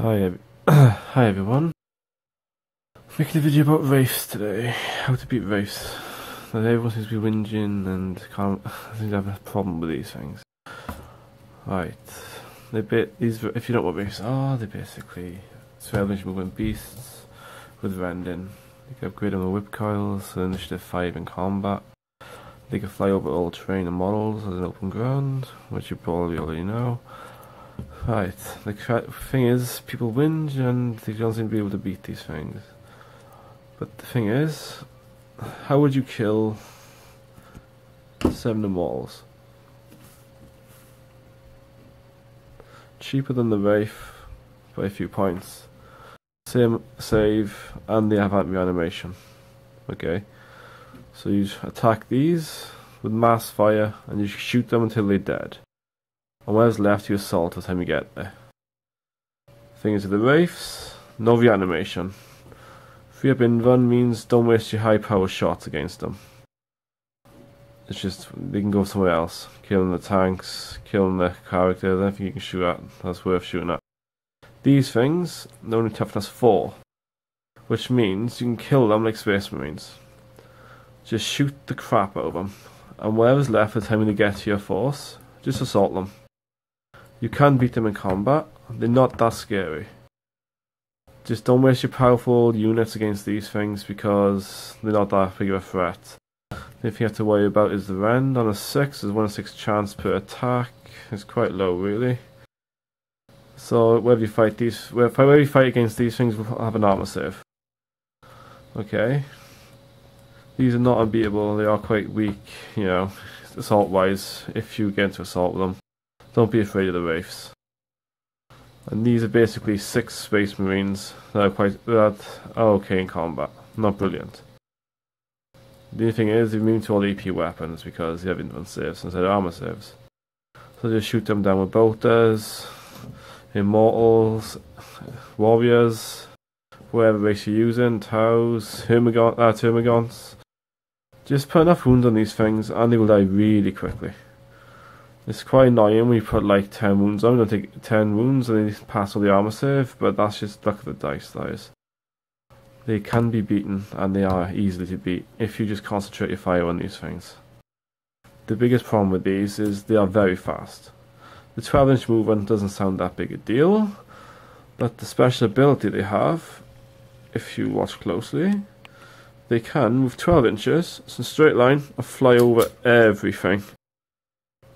Hi everyone. Making a video about Wraiths today. How to beat Wraiths. Now everyone seems to be whinging and can't seem to have a problem with these things. Right. If you don't know what Wraiths are, they're basically 12-inch movement beasts with rending. You can upgrade them with whip coils, so initiative 5 in combat. They can fly over all terrain and models as an open ground, which you probably already know. Right, the thing is, people whinge and they don't seem to be able to beat these things. But the thing is, how would you kill 7 immortals? Cheaper than the Wraith by a few points. Same save, and they have anti-animation. Okay, so you attack these with mass fire and you shoot them until they're dead. And whatever's left you assault by the time you get there. Thing is with the Wraiths, no reanimation. Free up invuln means don't waste your high power shots against them. It's just, they can go somewhere else. Killing the tanks, killing the characters, anything you can shoot at, that's worth shooting at. These things, they're only toughness 4. Which means you can kill them like Space Marines. Just shoot the crap out of them. And whatever's left by the time they get to your force, just assault them. You can beat them in combat, they're not that scary. Just don't waste your powerful units against these things because they're not that big of a threat. The only thing you have to worry about is the rend. On a 6, there's 1 in 6 chance per attack. It's quite low really. So whenever you fight against these things, we'll have an armor save. Okay. These are not unbeatable, they are quite weak, you know, assault wise, if you get into assault with them. Don't be afraid of the Wraiths. And these are basically 6 Space Marines that are okay in combat. Not brilliant. The only thing is, they're immune to all AP weapons because they have invuln saves instead of armor saves. So just shoot them down with bolters, immortals, warriors, whatever race you're using, Taus, Termagants. Just put enough wounds on these things and they will die really quickly. It's quite annoying when you put like 10 wounds on, you don't take 10 wounds and they pass all the armor save, but that's just luck of the dice, that is. They can be beaten and they are easily to beat if you just concentrate your fire on these things. The biggest problem with these is they are very fast. The 12-inch movement doesn't sound that big a deal, but the special ability they have, if you watch closely, they can move 12 inches, it's a straight line, and fly over everything.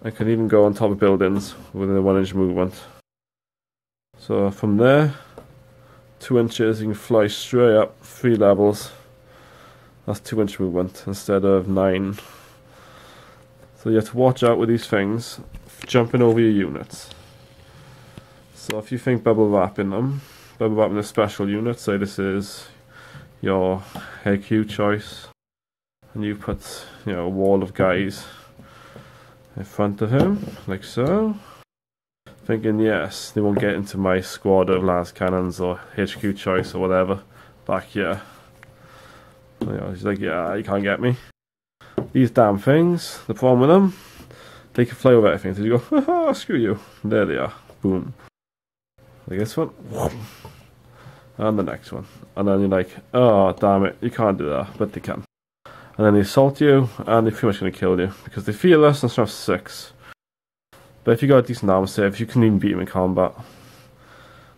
I can even go on top of buildings with a 1-inch movement. So from there, 2 inches, you can fly straight up 3 levels. That's 2-inch movement instead of 9. So you have to watch out with these things, jumping over your units. So if you think bubble wrapping a special unit, say this is your HQ choice, and you put, you know, a wall of guys in front of him, like so. Thinking, yes, they won't get into my squad of las cannons or HQ choice or whatever back here. You know, he's like, yeah, you can't get me. These damn things, the problem with them, they can fly over everything. So you go, haha, screw you. And there they are. Boom. Like this one. And the next one. And then you're like, oh, damn it, you can't do that. But they can. And then they assault you, and they're pretty much going to kill you, because they're fearless and stuff 6. But if you got a decent armor save, you can even beat them in combat.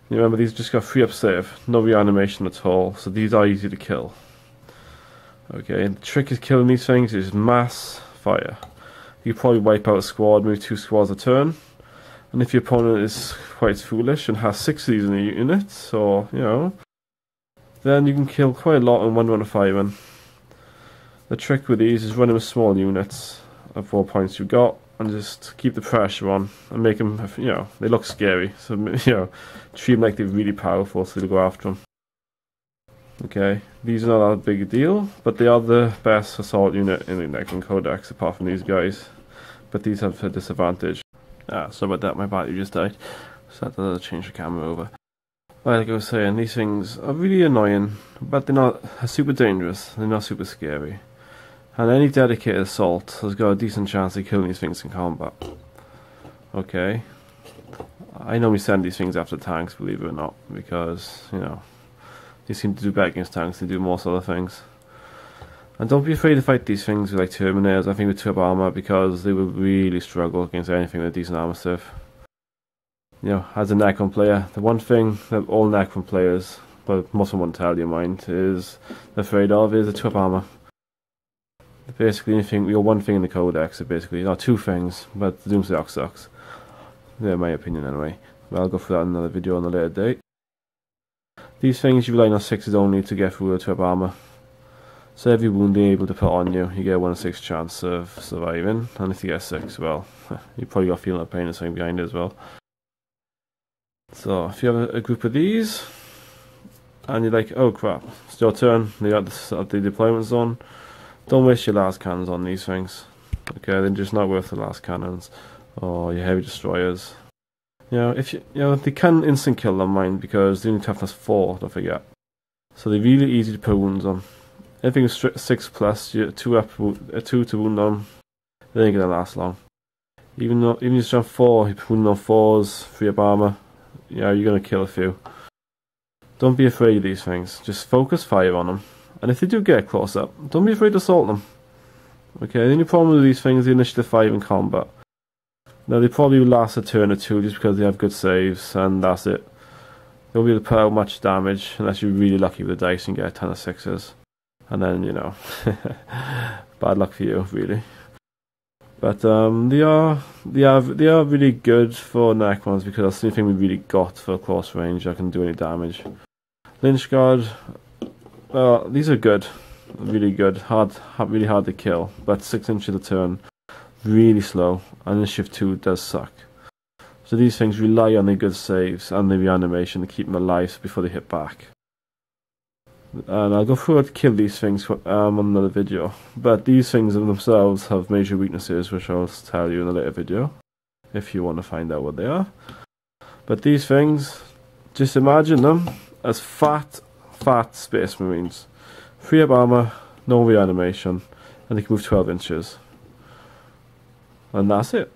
You remember, these just got 3 up save, no reanimation at all, so these are easy to kill. Okay, and the trick is killing these things is mass fire. You probably wipe out a squad, maybe 2 squads a turn. And if your opponent is quite foolish and has 6 of these in a unit, or, you know, then you can kill quite a lot in 1 run of firing. The trick with these is running with small units of 4 points you've got and just keep the pressure on and make them, you know, they look scary. So, you know, treat them like they're really powerful so they'll go after them. Okay, these are not that big a deal, but they are the best assault unit in the Necron Codex apart from these guys. But these have a disadvantage. Sorry about that, my battery just died. So I had to change the camera over. Like I was saying, these things are really annoying, but they're not super dangerous, they're not super scary. And any dedicated assault has got a decent chance of killing these things in combat. Okay. I normally send these things after tanks, believe it or not, because, you know, they seem to do better against tanks than do most other things. And don't be afraid to fight these things with like Terminators, I think with 2 up armor, because they will really struggle against anything with a decent armor save. You know, as a Necron player, the one thing that all Necron players, but most of them won't tell you mind, is afraid of is the 2 up armor. Basically, anything, you're one thing in the Codex, so basically, not 2 things, but the Doomsday Ox sucks. Yeah, in my opinion anyway. But I'll go through that in another video on a later date. These things you rely on 6s only to get through the 2 up armor. So every wound they're able to put on you, you get a 1 in 6 chance of surviving, and if you get 6, well, you probably got feeling of pain or something behind it as well. So if you have a group of these, and you're like, oh crap, it's your turn, they got the deployment zone, don't waste your last cannons on these things. Okay, they're just not worth the last cannons, or your heavy destroyers. You know, they can instant kill them, mind, because they only toughness 4, don't forget. So they're really easy to put wounds on. Anything 6 plus, you're 2 to wound on, they ain't gonna last long. Even if you're strong 4, you put wound on 4s, 3 up armor, you know, you're gonna kill a few. Don't be afraid of these things, just focus fire on them. And if they do get close up, don't be afraid to assault them. Okay, the only problem with these things is the initiative 5 in combat. Now they probably will last a turn or 2 just because they have good saves, and that's it. They won't be able to put out much damage unless you're really lucky with the dice and get a ton of 6s. And then, you know, bad luck for you, really. But they are really good for Necrons because that's the only thing we really got for close range that can do any damage. Lynch Guard, well, these are good, really good, really hard to kill, but 6 inches a turn, really slow, and Initiative 2 does suck. So these things rely on the good saves and the reanimation to keep them alive before they hit back. And I'll go through how to kill these things on another video. But these things in themselves have major weaknesses, which I'll tell you in a later video, if you want to find out what they are. But these things, just imagine them as fat Space Marines. 3 up armor, no reanimation, and they can move 12 inches. And that's it.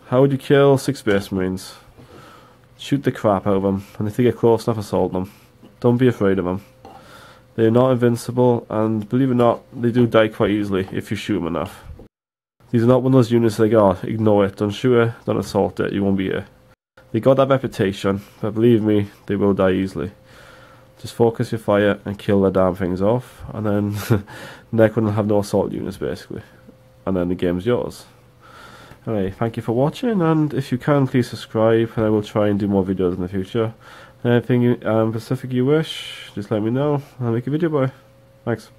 How would you kill 6 Space Marines? Shoot the crap out of them, and if they get close enough, assault them. Don't be afraid of them. They're not invincible, and believe it or not, they do die quite easily if you shoot them enough. These are not one of those units like, oh, ignore it, don't shoot it, don't assault it, you won't be here. They got that reputation, but believe me, they will die easily. Just focus your fire and kill the damn things off, and then Necron will have no assault units basically. And then the game's yours. Anyway, thank you for watching, and if you can, please subscribe, and I will try and do more videos in the future. Anything specific you wish, just let me know, and I'll make a video, boy. Thanks.